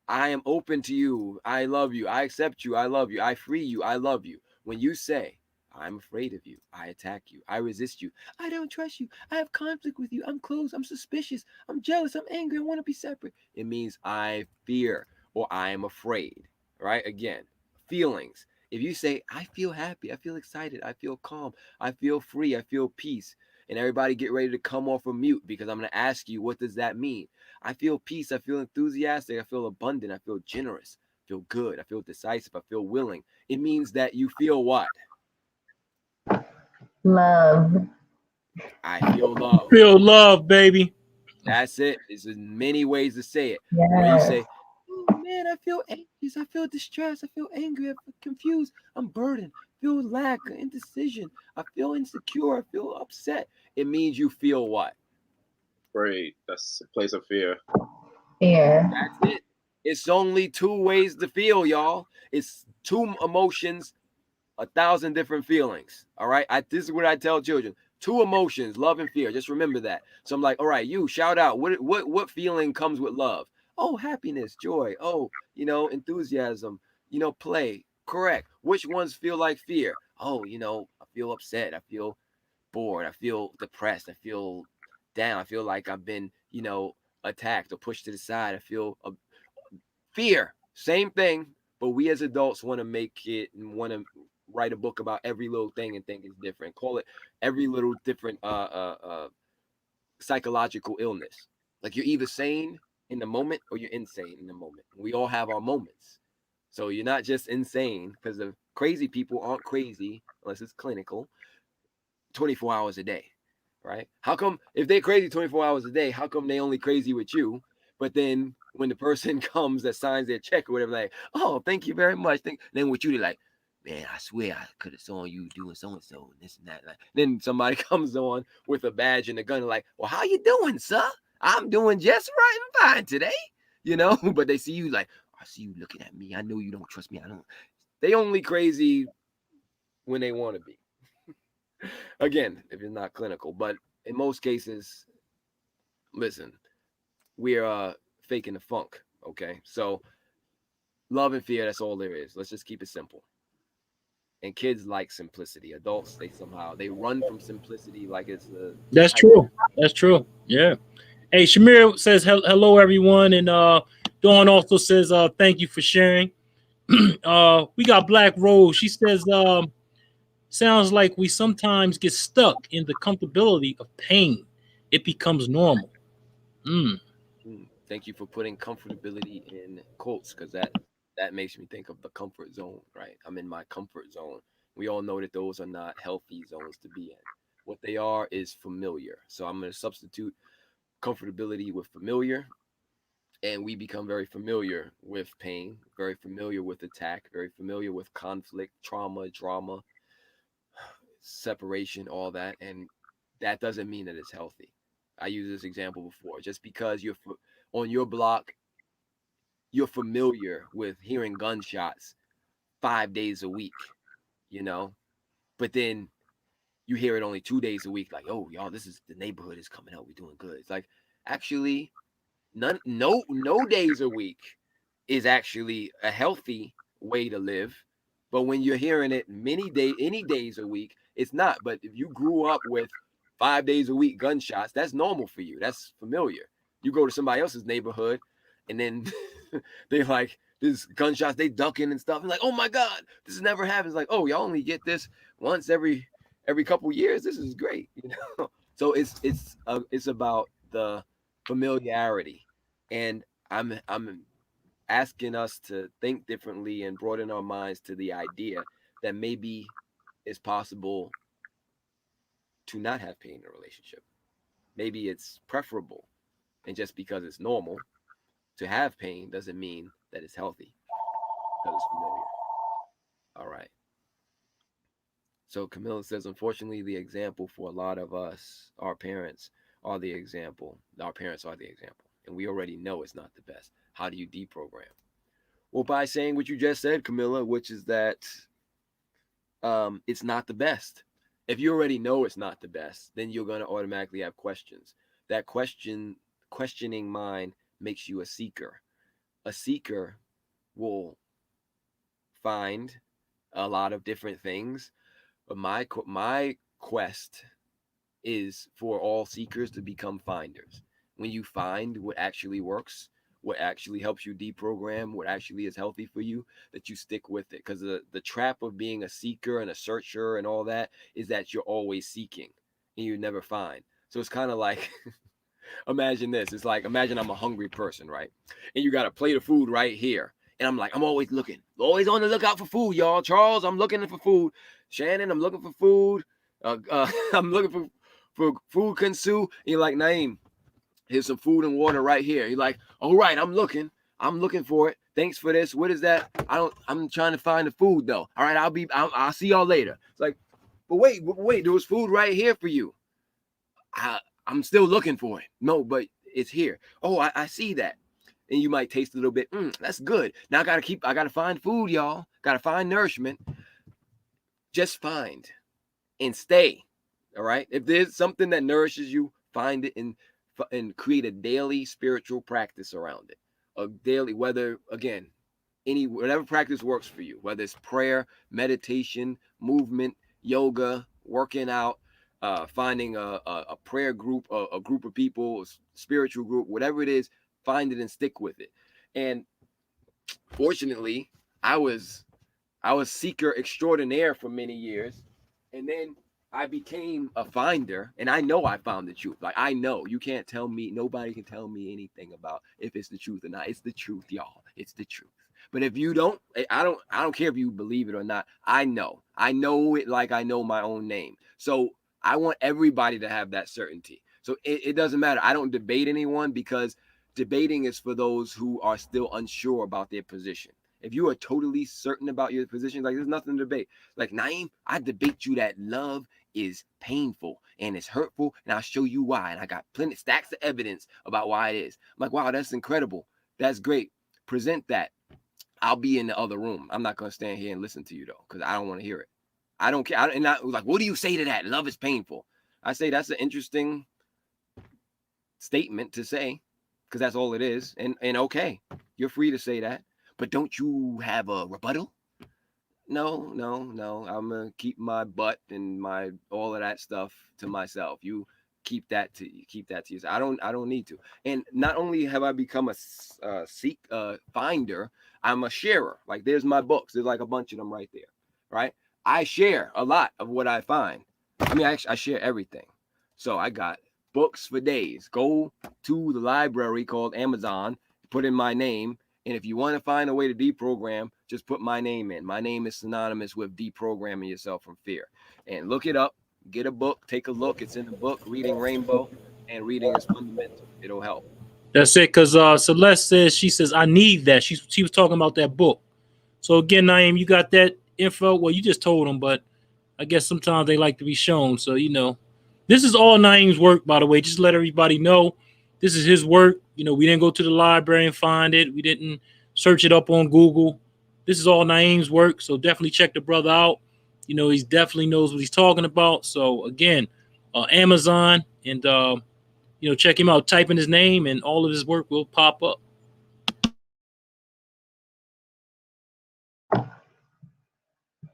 I am open to you. I love you. I accept you. I love you. I free you. I love you. When you say, I'm afraid of you, I attack you, I resist you, I don't trust you, I have conflict with you, I'm closed, I'm suspicious, I'm jealous, I'm angry, I want to be separate. It means I fear or I am afraid, right? Again, feelings. If you say, I feel happy, I feel excited, I feel calm, I feel free, I feel peace, and everybody get ready to come off of mute because I'm going to ask you, what does that mean? I feel peace, I feel enthusiastic, I feel abundant, I feel generous, I feel good, I feel decisive, I feel willing. It means that you feel what? Love. I feel love. Feel love, baby. That's it. There's many ways to say it. When you Yes. say, oh man, I feel anxious, I feel distressed, I feel angry, I feel confused, I'm burdened, I feel lack, indecision, I feel insecure, I feel upset. It means you feel what? Afraid. That's a place of fear. Fear. That's it. It's only two ways to feel, y'all. It's two emotions, 1,000 different feelings. All right. This is what I tell children. Two emotions, love and fear. Just remember that. So I'm like, all right, you shout out. What feeling comes with love? Oh, happiness, joy. Oh, enthusiasm. Play. Correct. Which ones feel like fear? Oh, I feel upset. I feel bored. I feel depressed. I feel down. I feel like I've been, attacked or pushed to the side. I feel fear. Same thing, but we as adults want to make it and want to write a book about every little thing and think it's different. Call it every little different psychological illness. Like you're either sane in the moment or you're insane in the moment. We all have our moments. So you're not just insane because the crazy people aren't crazy unless it's clinical 24 hours a day, right? How come if they're crazy 24 hours a day, how come they only crazy with you? But then when the person comes that signs their check or whatever, like, oh, thank you very much. Then with you, they're like, man, I swear I could have saw you doing so and so and this and that. Like, then somebody comes on with a badge and a gun, like, well, how you doing, sir? I'm doing just right and fine today, But they see you like, I see you looking at me. I know you don't trust me. I don't. They only crazy when they want to be. Again, if it's not clinical, but in most cases, listen, we're faking the funk. Okay, so love and fear, that's all there is. Let's just keep it simple. And kids like simplicity. Adults, they run from simplicity like it's the That's height. true. That's true. Yeah. Hey, Shamir says hello, everyone, and Dawn also says thank you for sharing. We got Black Rose. She says, sounds like we sometimes get stuck in the comfortability of pain. It becomes normal. Mm. Thank you for putting comfortability in quotes because that makes me think of the comfort zone, right? I'm in my comfort zone. We all know that those are not healthy zones to be in. What they are is familiar. So I'm going to substitute comfortability with familiar, and we become very familiar with pain, very familiar with attack, very familiar with conflict, trauma, drama, separation, all that. And that doesn't mean that it's healthy. I used this example before. Just because you're on your block, you're familiar with hearing gunshots 5 days a week, you know, but then you hear it only 2 days a week, like, oh, y'all, this is the neighborhood is coming out. We're doing good. It's like, actually, no days a week is actually a healthy way to live. But when you're hearing it any days a week, it's not. But if you grew up with 5 days a week gunshots, that's normal for you. That's familiar. You go to somebody else's neighborhood and then they like this gunshots, they ducking and stuff. And like, oh my God, this never happens. Like, oh, y'all only get this once every couple years. This is great, you know. So it's about the familiarity, and I'm asking us to think differently and broaden our minds to the idea that maybe it's possible to not have pain in a relationship. Maybe it's preferable, and just because it's normal to have pain doesn't mean that it's healthy because it's familiar. All right. So Camilla says, unfortunately, the example for a lot of us, our parents are the example. Our parents are the example. And we already know it's not the best. How do you deprogram? Well, by saying what you just said, Camilla, which is that it's not the best. If you already know it's not the best, then you're going to automatically have questions. That questioning mind makes you a seeker. A seeker will find a lot of different things, but my quest is for all seekers to become finders. When you find what actually works, what actually helps you deprogram, what actually is healthy for you, that you stick with it. Because the trap of being a seeker and a searcher and all that is that you're always seeking and you never find. So it's kind of like imagine this. It's like, imagine I'm a hungry person, right? And you got a plate of food right here. And I'm like, I'm always looking, always on the lookout for food, y'all. Charles, I'm looking for food. Shannon, I'm looking for food. I'm looking for food consume. And you're like, Naeem, here's some food and water right here. You're like, all right, I'm looking for it. Thanks for this. What is that? I'm trying to find the food though. All right, I'll see y'all later. It's like, but wait, there was food right here for you. I'm still looking for it. No, but it's here. Oh, I see that. And you might taste a little bit. That's good. Now I gotta find food, y'all. Gotta find nourishment. Just find and stay. All right. If there's something that nourishes you, find it and create a daily spiritual practice around it. A daily, whether again, whatever practice works for you, whether it's prayer, meditation, movement, yoga, working out, finding a prayer group, a group of people, a spiritual group, whatever it is, find it and stick with it. And fortunately, I was seeker extraordinaire for many years, and then I became a finder, and I know I found the truth. Like, I know you can't tell me, nobody can tell me anything about if it's the truth or not. It's the truth, y'all. It's the truth. But if you don't, I don't care if you believe it or not. I know it like I know my own name. So I want everybody to have that certainty. So it doesn't matter. I don't debate anyone, because debating is for those who are still unsure about their position. If you are totally certain about your position, like, there's nothing to debate. Like, Naeem, I debate you that love is painful and it's hurtful, and I'll show you why. And I got plenty stacks of evidence about why it is. I'm like, wow, that's incredible. That's great. Present that. I'll be in the other room. I'm not going to stand here and listen to you, though, because I don't want to hear it. I don't care. And I was like, what do you say to that? Love is painful. I say that's an interesting statement to say, because that's all it is. And okay, you're free to say that. But don't you have a rebuttal? No. I'm gonna keep my butt and my all of that stuff to myself. You keep that to yourself. I don't need to. And not only have I become a finder, I'm a sharer. Like, there's my books. There's like a bunch of them right there. Right? I share a lot of what I find. I mean, I share everything. So I got books for days. Go to the library called Amazon, put in my name. And if you want to find a way to deprogram, just put my name in. My name is synonymous with deprogramming yourself from fear. And look it up. Get a book. Take a look. It's in the book, Reading Rainbow. And reading is fundamental. It'll help. That's it. Because Celeste says, I need that. She was talking about that book. So again, Naeem, you got that info? Well, you just told them, but I guess sometimes they like to be shown. So, this is all Naeem's work, by the way. Just let everybody know this is his work. We didn't go to the library and find it. We didn't search it up on Google. This is all Naeem's work. So definitely check the brother out. He definitely knows what he's talking about. So again, Amazon, and check him out. Type in his name and all of his work will pop up.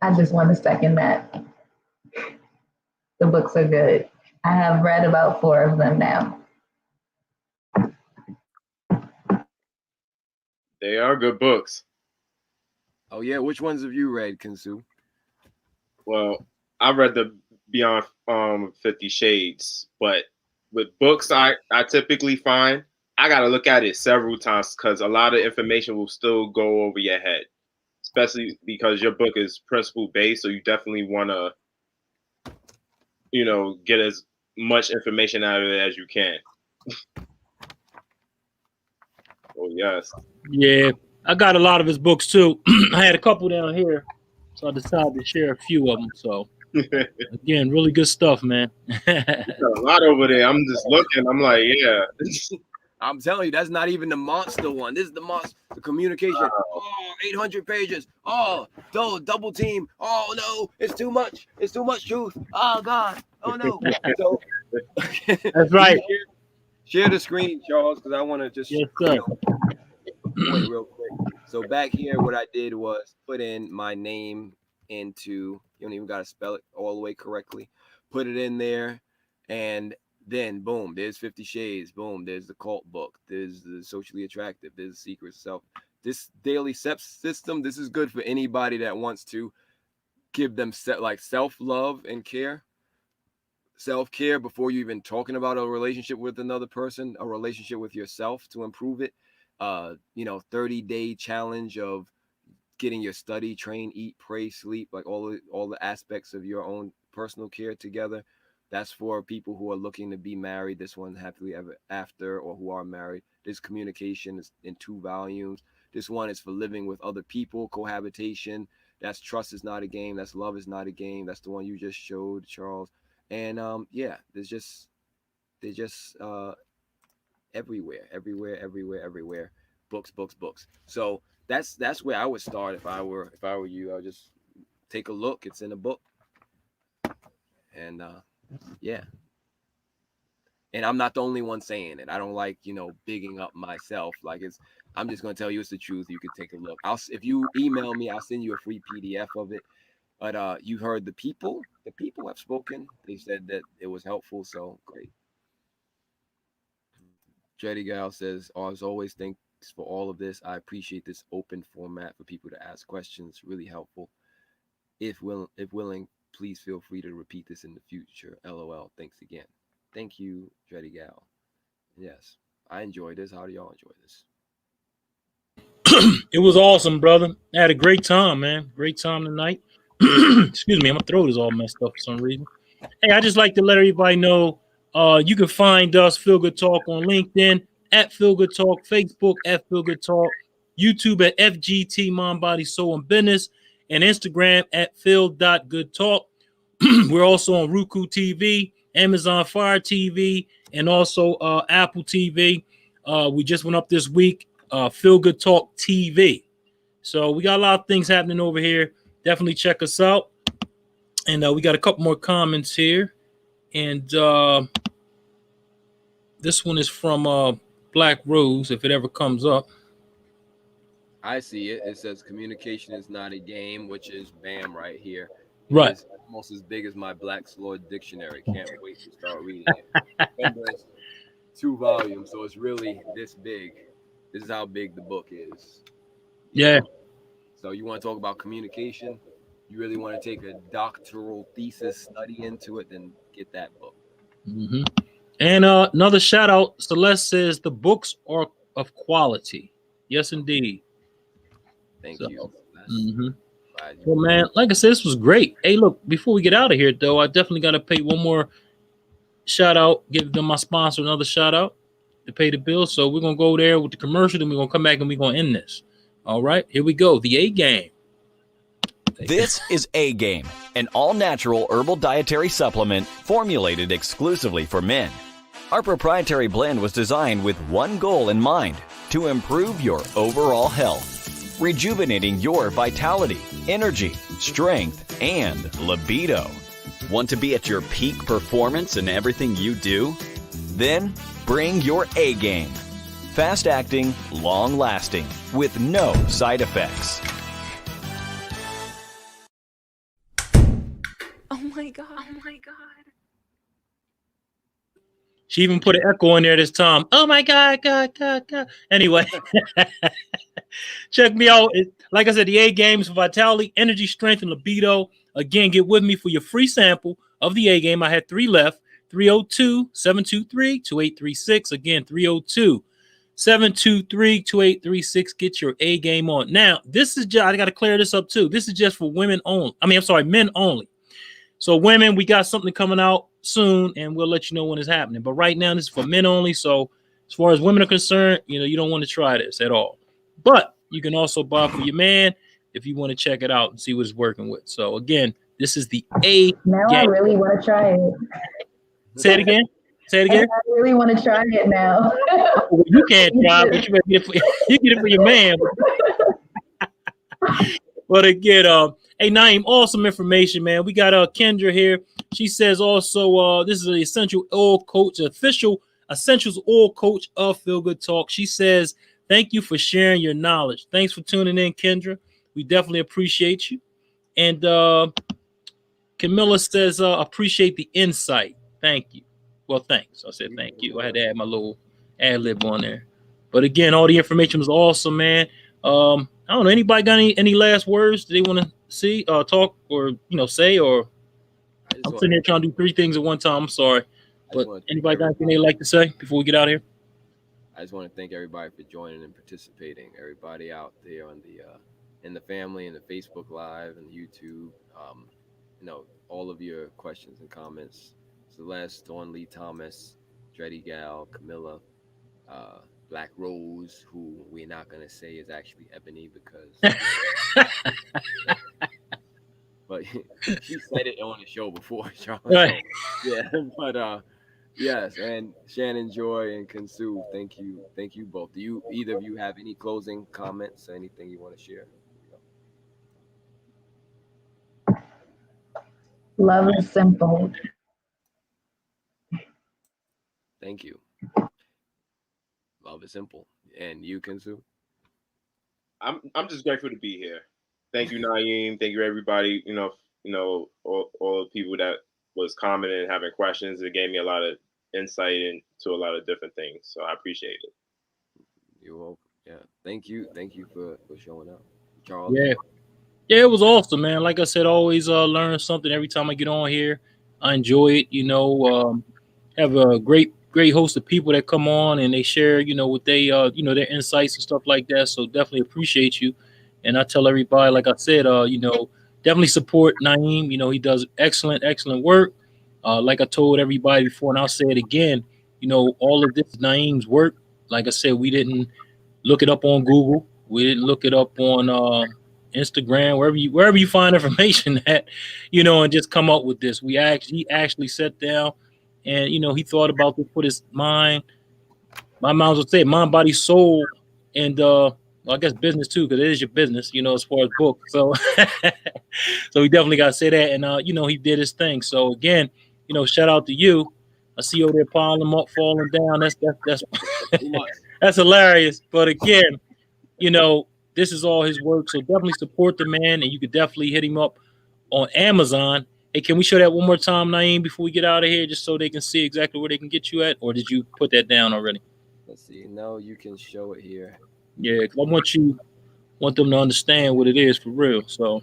I just want to second that. The books are good. I have read about 4 of them now. They are good books. Oh yeah, which ones have you read, Kinsu? Well, I read the Beyond 50 Shades, but with books, I typically find I got to look at it several times because a lot of information will still go over your head, especially because your book is principle based. So you definitely want to, get as much information out of it as you can. Oh yes. Yeah, I got a lot of his books too. I had a couple down here, so I decided to share a few of them. So again, really good stuff, man. Got a lot over there. I'm just looking. I'm like, yeah. I'm telling you, that's not even the monster one. This is the monster, the communication. Oh, 800 pages. Oh, double team. Oh no, it's too much. It's too much truth. Oh God. Oh no. So That's right. Share the screen, Charles, because I want to just Yes, sir. point real quick. So back here, what I did was put in my name into. You don't even got to spell it all the way correctly. Put it in there, and then boom, there's 50 Shades. Boom, there's the cult book. There's the socially attractive. There's the secret self. This daily system. This is good for anybody that wants to give them self-love and care. Self-care before you even talking about a relationship with another person, a relationship with yourself to improve it. 30-day challenge of getting your study, train, eat, pray, sleep, like all the aspects of your own personal care together. That's for people who are looking to be married. This one happily ever after, or who are married. This communication is in 2 volumes. This one is for living with other people, cohabitation. That's trust is not a game. That's love is not a game. That's the one you just showed, Charles. And they're just everywhere. Books. So that's where I would start if I were you. I would just take a look. It's in a book, and yeah. And I'm not the only one saying it. I don't like bigging up myself. Like I'm just gonna tell you it's the truth. You could take a look. If you email me, I'll send you a free PDF of it. But you heard the people. The people have spoken. They said that it was helpful. So great. Jetty Gal says, as always, thanks for all of this. I appreciate this open format for people to ask questions. Really helpful. If willing, please feel free to repeat this in the future. LOL. Thanks again. Thank you, Jetty Gal. Yes, I enjoyed this. How do y'all enjoy this? It was awesome, brother. I had a great time, man. Great time tonight. Excuse me, my throat is all messed up for some reason. Hey, I just like to let everybody know you can find us, Feel Good Talk, on LinkedIn at Feel Good Talk, Facebook at Feel Good Talk, YouTube at FGT Mind, Body, Soul, and Business, and Instagram at Feel.Good-Talk. We're also on Roku TV, Amazon Fire TV, and also Apple TV. We just went up this week, Feel Good Talk TV. So we got a lot of things happening over here. Definitely check us out. And we got a couple more comments here. And this one is from Black Rose, if it ever comes up. I see it. It says communication is not a game, which is BAM right here. Right. It's almost as big as my Black's Law dictionary. Can't wait to start reading it. Remember, it's 2 volumes, so it's really this big. This is how big the book is. Yeah. So you want to talk about communication? You really want to take a doctoral thesis study into it, then get that book. Mm-hmm. And another shout out, Celeste says the books are of quality. Yes, indeed. Thank you. Mm-hmm. Well, man, like I said, this was great. Hey, look, before we get out of here, though, I definitely got to pay one more shout out, give them my sponsor another shout out to pay the bill. So we're going to go there with the commercial, then we're going to come back and we're going to end this. All right, here we go. The A Game. This is A Game, an all-natural herbal dietary supplement formulated exclusively for men. Our proprietary blend was designed with one goal in mind: to improve your overall health, rejuvenating your vitality, energy, strength, and libido. Want to be at your peak performance in everything you do? Then bring your A Game. Fast-acting, long-lasting, with no side effects. Oh my God. Oh my God. She even put an echo in there this time. Oh my God, God. Anyway. Check me out. Like I said, the A game is for vitality, energy, strength, and libido. Again, get with me for your free sample of the A game. I had 3 left. 302-723-2836. Again, 302-723-2836. Get your A game on. Now, this is just, I got to clear this up too. This is just for women only. I'm sorry, men only. So women, we got something coming out soon, and we'll let you know when it's happening. But right now, this is for men only. So as far as women are concerned, you don't want to try this at all. But you can also buy for your man if you want to check it out and see what it's working with. So again, this is the A Now game. I really want to try it. Say it again. Say it again. I really want to try it now. You can't try, but you get it for your man. But again, hey Naeem, awesome information, man. We got Kendra here. She says also this is an essential oil coach, official essentials oil coach of Feel Good Talk. She says, thank you for sharing your knowledge. Thanks for tuning in, Kendra. We definitely appreciate you. And Camilla says, appreciate the insight. Thank you. Well, thanks. I said thank you. I had to add my little ad lib on there. But again, all the information was awesome, man. I don't know. Anybody got any last words they want to see, talk, or say? Or I'm sitting here trying to do 3 things at one time. I'm sorry, but anybody got anything they'd like to say before we get out of here? I just want to thank everybody for joining and participating. Everybody out there on the in the family, and the Facebook Live, and YouTube. All of your questions and comments. Celeste, Dawn Lee Thomas, Dreddy Gal, Camilla, Black Rose, who we're not going to say is actually Ebony because but she said it on the show before, Charles. Right. So, yeah, but yes, and Shannon Joy and Kansu, thank you both. Do either of you have any closing comments or anything you want to share? Love is simple. Thank you. Love is simple. And you, Kansu? I'm just grateful to be here. Thank you, Naeem. Thank you, everybody. All the people that was commenting and having questions. It gave me a lot of insight into a lot of different things. So I appreciate it. You're welcome. Yeah. Thank you for showing up. Charles? Yeah, it was awesome, man. Like I said, always learn something every time I get on here. I enjoy it. Have a great host of people that come on and they share, what they, their insights and stuff like that. So definitely appreciate you. And I tell everybody, like I said, definitely support Naeem. He does excellent work. Like I told everybody before, and I'll say it again, all of this is Naeem's work. Like I said, we didn't look it up on Google. We didn't look it up on Instagram, wherever you find information at, and just come up with this. He actually sat down and, he thought about this, put his mind, my mind would say mind, body, soul, and I guess business too, because it is your business, as far as books. So, so he definitely got to say that. And, he did his thing. So again, shout out to you. I see you over there piling them up, falling down. That's that's hilarious. But again, this is all his work. So definitely support the man, and you could definitely hit him up on Amazon. Hey, can we show that one more time, Naeem, before we get out of here, just so they can see exactly where they can get you at? Or did you put that down already? Let's see. No, you can show it here. Yeah, I want them to understand what it is for real. So,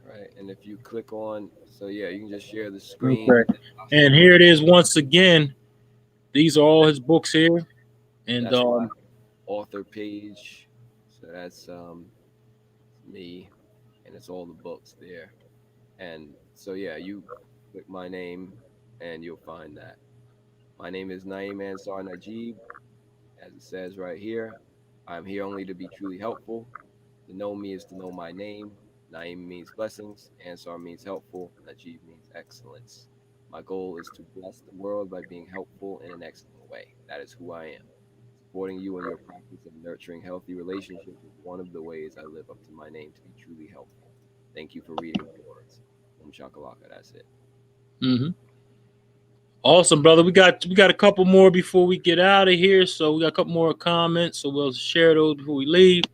right, and if you click on, you can just share the screen. Okay. And here it is once again. These are all his books here, and author page. So that's me, and it's all the books there. And so you click my name, and you'll find that. My name is Naeem Ansar Najib, as it says right here. I'm here only to be truly helpful. To know me is to know my name. Naeem means blessings. Ansar means helpful. Najib means excellence. My goal is to bless the world by being helpful in an excellent way. That is who I am. Supporting you in your practice of nurturing healthy relationships is one of the ways I live up to my name to be truly helpful. Thank you for reading my words. Shakalaka, that's it. Mm-hmm. Awesome, brother. We got a couple more before we get out of here. So we got a couple more comments. So we'll share those before we leave.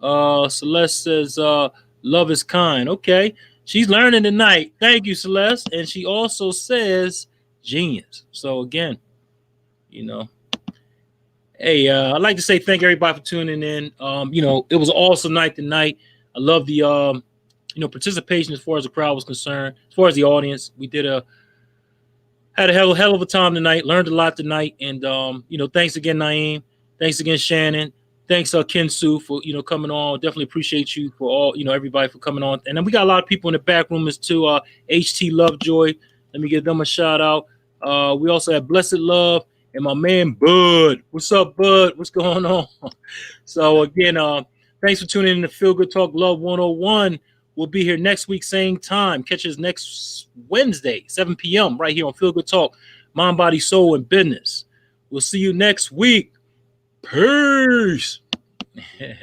Celeste says, love is kind. Okay. She's learning tonight. Thank you, Celeste. And she also says genius. So again, Hey, I'd like to say thank everybody for tuning in. It was an awesome night tonight. I love the participation as far as the crowd was concerned. As far as the audience, we had a hell of a time tonight. Learned a lot tonight, and thanks again, Naeem. Thanks again, Shannon. Thanks, Kensu, for coming on. Definitely appreciate you for all everybody for coming on. And then we got a lot of people in the back room as too. HT Lovejoy. Let me give them a shout out. We also have Blessed Love and my man Bud. What's up, Bud? What's going on? So again, thanks for tuning in to Feel Good Talk Love 101. We'll be here next week, same time. Catch us next Wednesday, 7 p.m. right here on Feel Good Talk, Mind, Body, Soul, and Business. We'll see you next week. Peace.